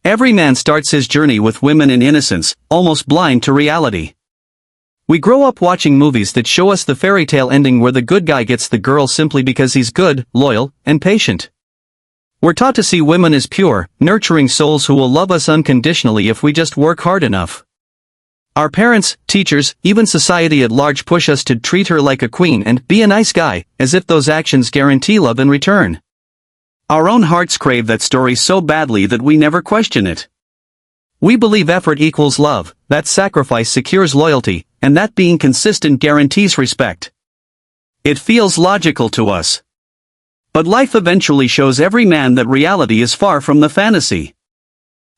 Every man starts his journey with women in innocence, almost blind to reality. We grow up watching movies that show us the fairy tale ending where the good guy gets the girl simply because he's good, loyal, and patient. We're taught to see women as pure, nurturing souls who will love us unconditionally if we just work hard enough. Our parents, teachers, even society at large push us to treat her like a queen and be a nice guy, as if those actions guarantee love in return. Our own hearts crave that story so badly that we never question it. We believe effort equals love, that sacrifice secures loyalty, and that being consistent guarantees respect. It feels logical to us. But life eventually shows every man that reality is far from the fantasy.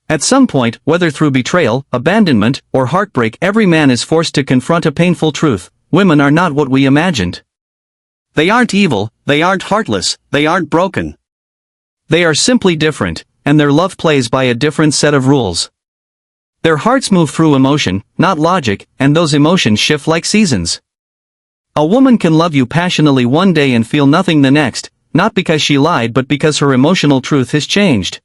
At some point, whether through betrayal, abandonment, or heartbreak, every man is forced to confront a painful truth: women are not what we imagined. They aren't evil, they aren't heartless, they aren't broken. They are simply different, and their love plays by a different set of rules. Their hearts move through emotion, not logic, and those emotions shift like seasons. A woman can love you passionately one day and feel nothing the next, not because she lied but because her emotional truth has changed.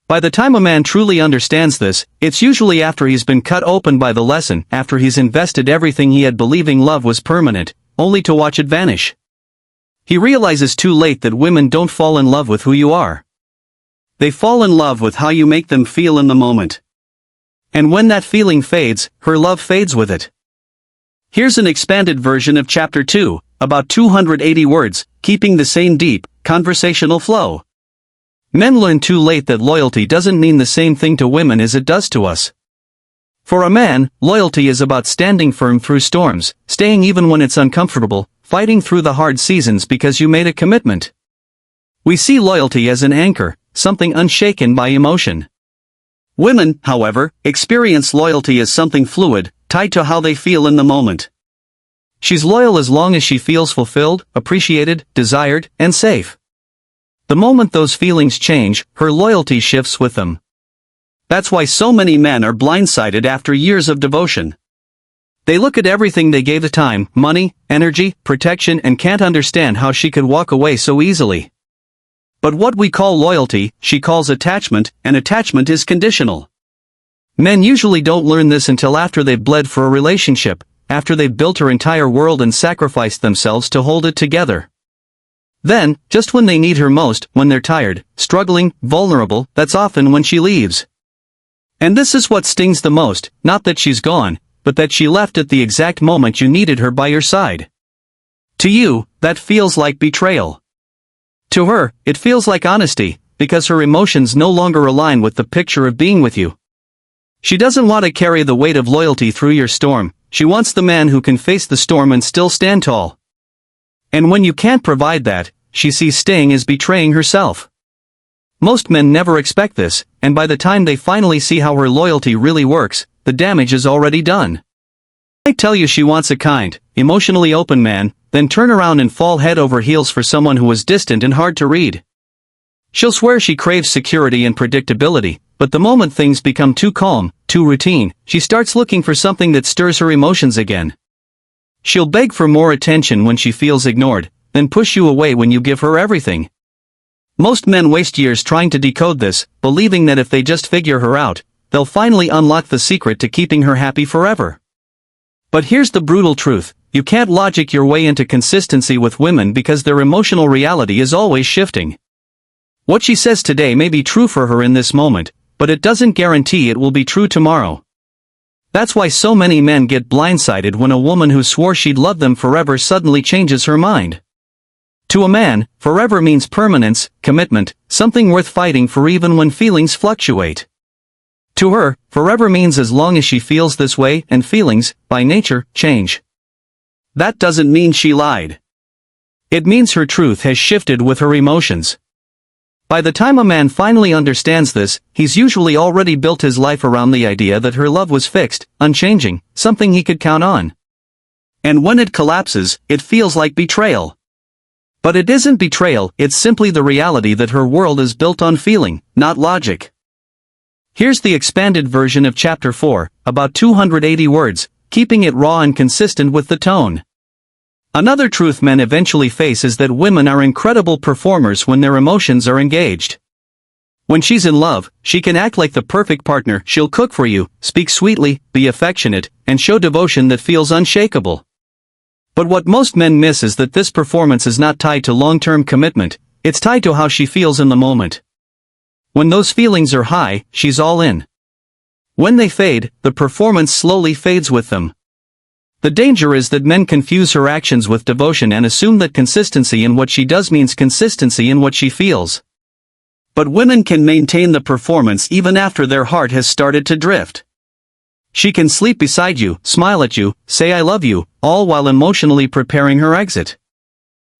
By the time a man truly understands this, it's usually after he's been cut open by the lesson, after he's invested everything he had believing love was permanent, only to watch it vanish. He realizes too late that women don't fall in love with who you are. They fall in love with how you make them feel in the moment. And when that feeling fades, her love fades with it. Here's an expanded version of Chapter 2, about 280 words, keeping the same deep, conversational flow. Men learn too late that loyalty doesn't mean the same thing to women as it does to us. For a man, loyalty is about standing firm through storms, staying even when it's uncomfortable, fighting through the hard seasons because you made a commitment. We see loyalty as an anchor, something unshaken by emotion. Women, however, experience loyalty as something fluid, tied to how they feel in the moment. She's loyal as long as she feels fulfilled, appreciated, desired, and safe. The moment those feelings change, her loyalty shifts with them. That's why so many men are blindsided after years of devotion. They look at everything they gave the time, money, energy, protection, and can't understand how she could walk away so easily. But what we call loyalty, she calls attachment, and attachment is conditional. Men usually don't learn this until after they've bled for a relationship, after they've built her entire world and sacrificed themselves to hold it together. Then, just when they need her most, when they're tired, struggling, vulnerable, that's often when she leaves. And this is what stings the most, not that she's gone, but that she left at the exact moment you needed her by your side. To you, that feels like betrayal. To her, it feels like honesty, because her emotions no longer align with the picture of being with you. She doesn't want to carry the weight of loyalty through your storm, she wants the man who can face the storm and still stand tall. And when you can't provide that, she sees staying as betraying herself. Most men never expect this, and by the time they finally see how her loyalty really works, the damage is already done. I tell you she wants a kind, emotionally open man, then turn around and fall head over heels for someone who is distant and hard to read. She'll swear she craves security and predictability, but the moment things become too calm, too routine, she starts looking for something that stirs her emotions again. She'll beg for more attention when she feels ignored, then push you away when you give her everything. Most men waste years trying to decode this, believing that if they just figure her out, they'll finally unlock the secret to keeping her happy forever. But here's the brutal truth: you can't logic your way into consistency with women because their emotional reality is always shifting. What she says today may be true for her in this moment, but it doesn't guarantee it will be true tomorrow. That's why so many men get blindsided when a woman who swore she'd love them forever suddenly changes her mind. To a man, forever means permanence, commitment, something worth fighting for even when feelings fluctuate. To her, forever means as long as she feels this way, and feelings, by nature, change. That doesn't mean she lied. It means her truth has shifted with her emotions. By the time a man finally understands this, he's usually already built his life around the idea that her love was fixed, unchanging, something he could count on. And when it collapses, it feels like betrayal. But it isn't betrayal, it's simply the reality that her world is built on feeling, not logic. Here's the expanded version of Chapter 4, about 280 words, keeping it raw and consistent with the tone. Another truth men eventually face is that women are incredible performers when their emotions are engaged. When she's in love, she can act like the perfect partner. She'll cook for you, speak sweetly, be affectionate, and show devotion that feels unshakable. But what most men miss is that this performance is not tied to long-term commitment, it's tied to how she feels in the moment. When those feelings are high, she's all in. When they fade, the performance slowly fades with them. The danger is that men confuse her actions with devotion and assume that consistency in what she does means consistency in what she feels. But women can maintain the performance even after their heart has started to drift. She can sleep beside you, smile at you, say I love you, all while emotionally preparing her exit.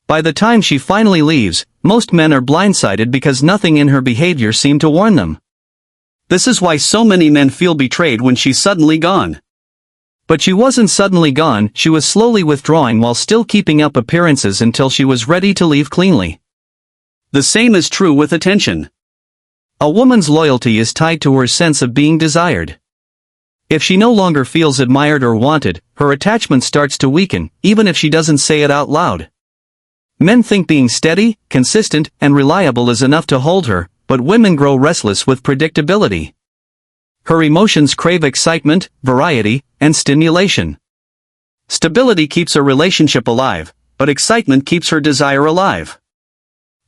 By the time she finally leaves, most men are blindsided because nothing in her behavior seemed to warn them. This is why so many men feel betrayed when she's suddenly gone. But she wasn't suddenly gone, she was slowly withdrawing while still keeping up appearances until she was ready to leave cleanly. The same is true with attention. A woman's loyalty is tied to her sense of being desired. If she no longer feels admired or wanted, her attachment starts to weaken, even if she doesn't say it out loud. Men think being steady, consistent, and reliable is enough to hold her, but women grow restless with predictability. Her emotions crave excitement, variety, and stimulation. Stability keeps a relationship alive, but excitement keeps her desire alive.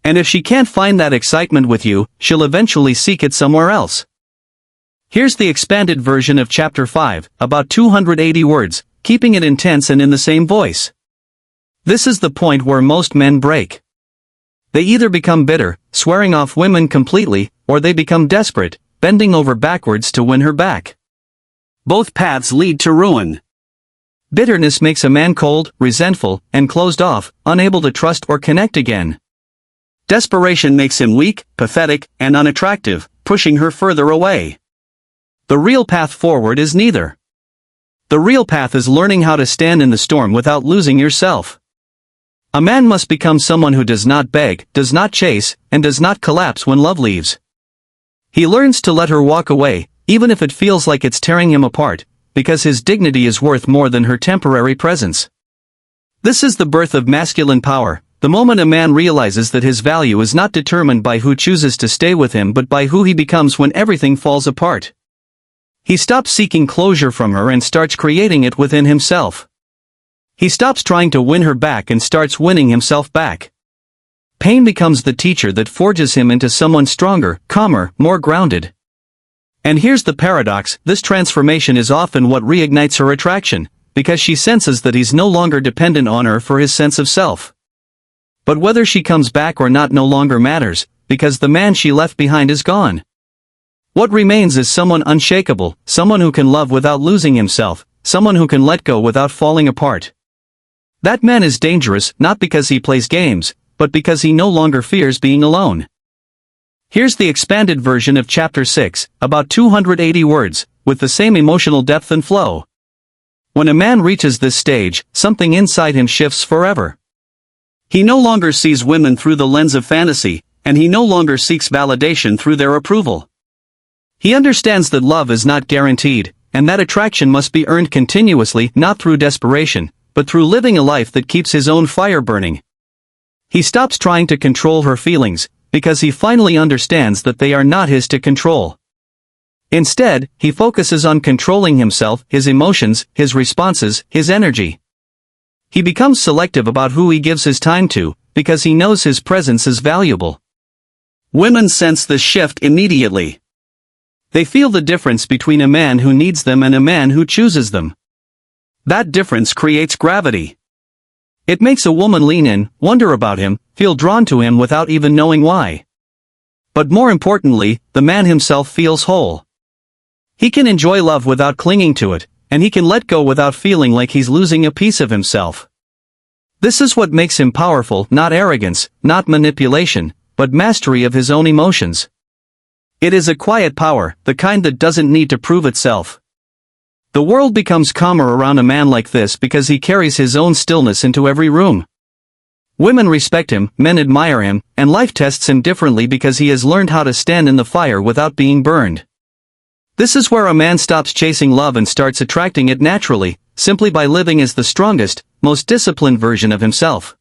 And if she can't find that excitement with you, she'll eventually seek it somewhere else. Here's the expanded version of Chapter 5, about 280 words, keeping it intense and in the same voice. This is the point where most men break. They either become bitter, swearing off women completely, or they become desperate, bending over backwards to win her back. Both paths lead to ruin. Bitterness makes a man cold, resentful, and closed off, unable to trust or connect again. Desperation makes him weak, pathetic, and unattractive, pushing her further away. The real path forward is neither. The real path is learning how to stand in the storm without losing yourself. A man must become someone who does not beg, does not chase, and does not collapse when love leaves. He learns to let her walk away, even if it feels like it's tearing him apart, because his dignity is worth more than her temporary presence. This is the birth of masculine power. The moment a man realizes that his value is not determined by who chooses to stay with him but by who he becomes when everything falls apart. He stops seeking closure from her and starts creating it within himself. He stops trying to win her back and starts winning himself back. Pain becomes the teacher that forges him into someone stronger, calmer, more grounded. And here's the paradox, this transformation is often what reignites her attraction, because she senses that he's no longer dependent on her for his sense of self. But whether she comes back or not no longer matters, because the man she left behind is gone. What remains is someone unshakable, someone who can love without losing himself, someone who can let go without falling apart. That man is dangerous, not because he plays games, but because he no longer fears being alone. Here's the expanded version of Chapter 6, about 280 words, with the same emotional depth and flow. When a man reaches this stage, something inside him shifts forever. He no longer sees women through the lens of fantasy, and he no longer seeks validation through their approval. He understands that love is not guaranteed, and that attraction must be earned continuously, not through desperation, but through living a life that keeps his own fire burning. He stops trying to control her feelings, because he finally understands that they are not his to control. Instead, he focuses on controlling himself, his emotions, his responses, his energy. He becomes selective about who he gives his time to, because he knows his presence is valuable. Women sense this shift immediately. They feel the difference between a man who needs them and a man who chooses them. That difference creates gravity. It makes a woman lean in, wonder about him, feel drawn to him without even knowing why. But more importantly, the man himself feels whole. He can enjoy love without clinging to it, and he can let go without feeling like he's losing a piece of himself. This is what makes him powerful, not arrogance, not manipulation, but mastery of his own emotions. It is a quiet power, the kind that doesn't need to prove itself. The world becomes calmer around a man like this because he carries his own stillness into every room. Women respect him, men admire him, and life tests him differently because he has learned how to stand in the fire without being burned. This is where a man stops chasing love and starts attracting it naturally, simply by living as the strongest, most disciplined version of himself.